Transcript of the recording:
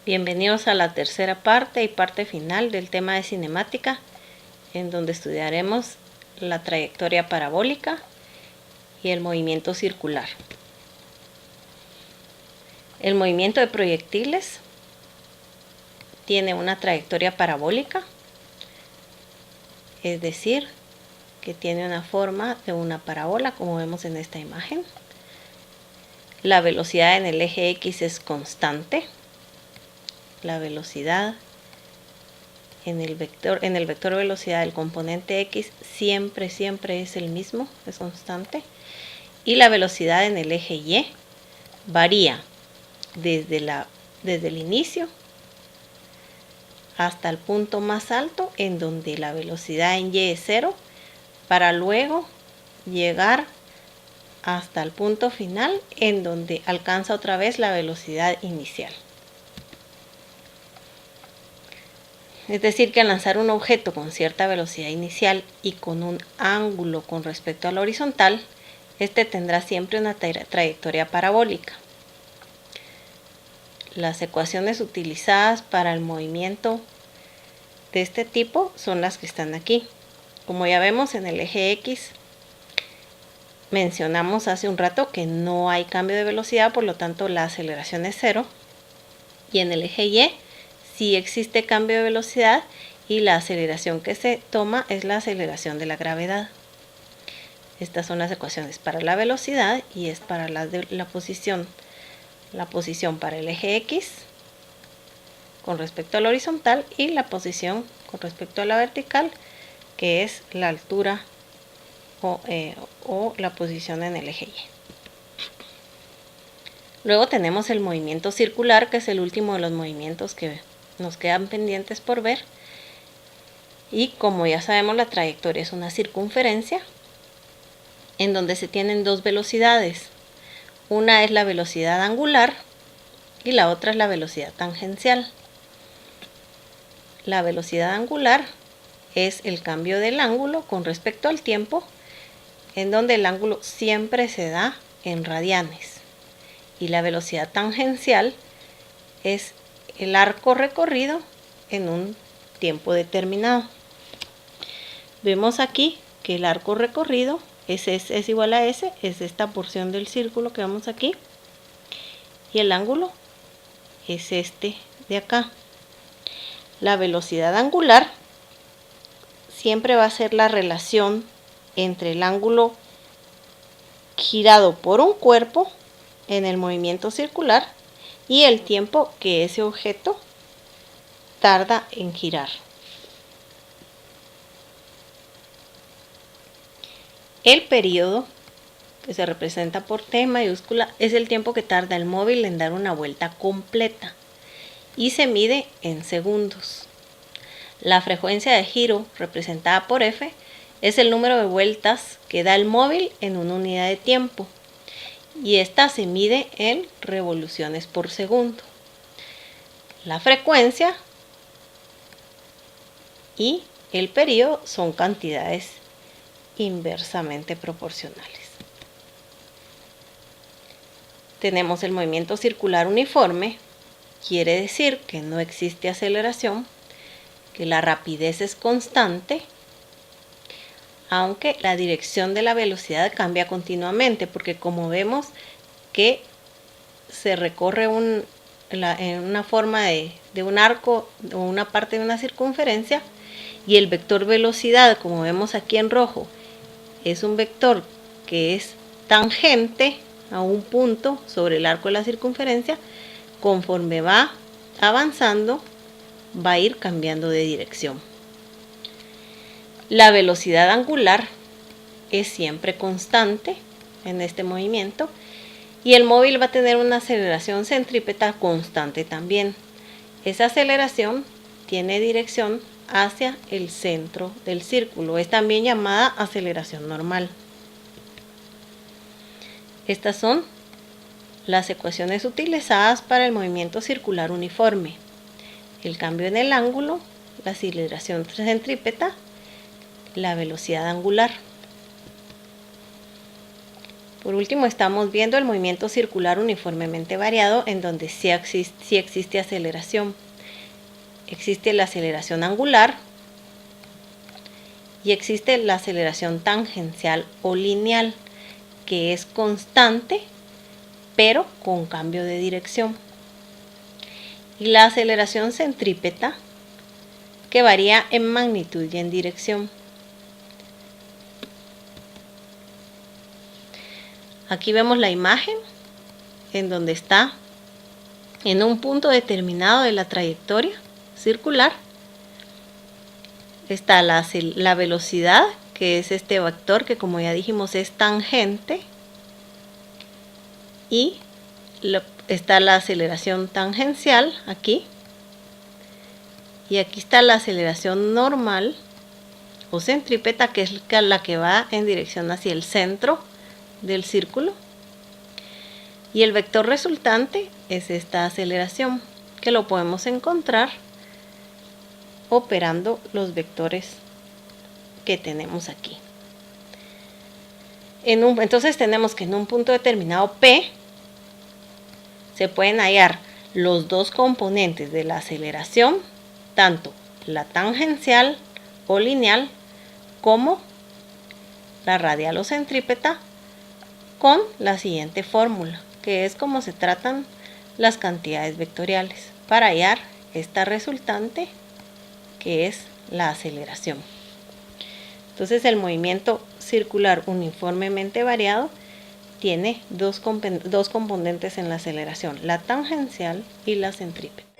Bienvenidos a la tercera parte y parte final del tema de cinemática, en donde estudiaremos la trayectoria parabólica y el movimiento circular. El movimiento de proyectiles tiene una trayectoria parabólica, es decir, que tiene una forma de una parábola, como vemos en esta imagen. La velocidad en el eje X es constante. La velocidad en el vector velocidad del componente X siempre es el mismo, es constante. Y la velocidad en el eje Y varía desde el inicio hasta el punto más alto, en donde la velocidad en Y es 0, para luego llegar hasta el punto final, en donde alcanza otra vez la velocidad inicial. Es decir, que al lanzar un objeto con cierta velocidad inicial y con un ángulo con respecto a la horizontal, este tendrá siempre una trayectoria parabólica. Las ecuaciones utilizadas para el movimiento de este tipo son las que están aquí. Como ya vemos, en el eje X mencionamos hace un rato que no hay cambio de velocidad, por lo tanto la aceleración es 0. Y en el eje Y sí existe cambio de velocidad, y la aceleración que se toma es la aceleración de la gravedad. Estas son las ecuaciones para la velocidad, y es para la posición. La posición para el eje X con respecto a la horizontal, y la posición con respecto a la vertical, que es la altura o la posición en el eje Y. Luego tenemos el movimiento circular, que es el último de los movimientos que nos quedan pendientes por ver. Y como ya sabemos, la trayectoria es una circunferencia en donde se tienen dos velocidades. Una es la velocidad angular y la otra es la velocidad tangencial. La velocidad angular es el cambio del ángulo con respecto al tiempo, en donde el ángulo siempre se da en radianes. Y la velocidad tangencial es el arco recorrido en un tiempo determinado. Vemos aquí que el arco recorrido es igual a S, es esta porción del círculo que vemos aquí, y el ángulo es este de acá. La velocidad angular siempre va a ser la relación entre el ángulo girado por un cuerpo en el movimiento circular y el tiempo que ese objeto tarda en girar. El periodo, que se representa por T mayúscula, es el tiempo que tarda el móvil en dar una vuelta completa y se mide en segundos. La frecuencia de giro, representada por F, es el número de vueltas que da el móvil en una unidad de tiempo, y esta se mide en revoluciones por segundo. La frecuencia y el periodo son cantidades inversamente proporcionales. Tenemos el movimiento circular uniforme, quiere decir que no existe aceleración, que la rapidez es constante, aunque la dirección de la velocidad cambia continuamente, porque como vemos que se recorre en una forma de un arco o una parte de una circunferencia, y el vector velocidad, como vemos aquí en rojo, es un vector que es tangente a un punto sobre el arco de la circunferencia. Conforme va avanzando, va a ir cambiando de dirección. La velocidad angular es siempre constante en este movimiento, y el móvil va a tener una aceleración centrípeta constante también. Esa aceleración tiene dirección hacia el centro del círculo, es también llamada aceleración normal. Estas son las ecuaciones utilizadas para el movimiento circular uniforme: el cambio en el ángulo, la aceleración centrípeta, la velocidad angular. Por último, estamos viendo el movimiento circular uniformemente variado, en donde sí existe aceleración. Existe la aceleración angular y existe la aceleración tangencial o lineal, que es constante pero con cambio de dirección. Y la aceleración centrípeta, que varía en magnitud y en dirección. Aquí vemos la imagen en donde está en un punto determinado de la trayectoria circular. Está la velocidad, que es este vector que, como ya dijimos, es tangente. Y está la aceleración tangencial aquí. Y aquí está la aceleración normal o centrípeta, que es la que va en dirección hacia el centro del círculo. Y el vector resultante es esta aceleración, que lo podemos encontrar operando los vectores que tenemos aquí. Entonces tenemos que en un punto determinado P se pueden hallar los dos componentes de la aceleración, tanto la tangencial o lineal como la radial o centrípeta, con la siguiente fórmula, que es como se tratan las cantidades vectoriales para hallar esta resultante, que es la aceleración. Entonces el movimiento circular uniformemente variado tiene dos componentes en la aceleración, la tangencial y la centrípeta.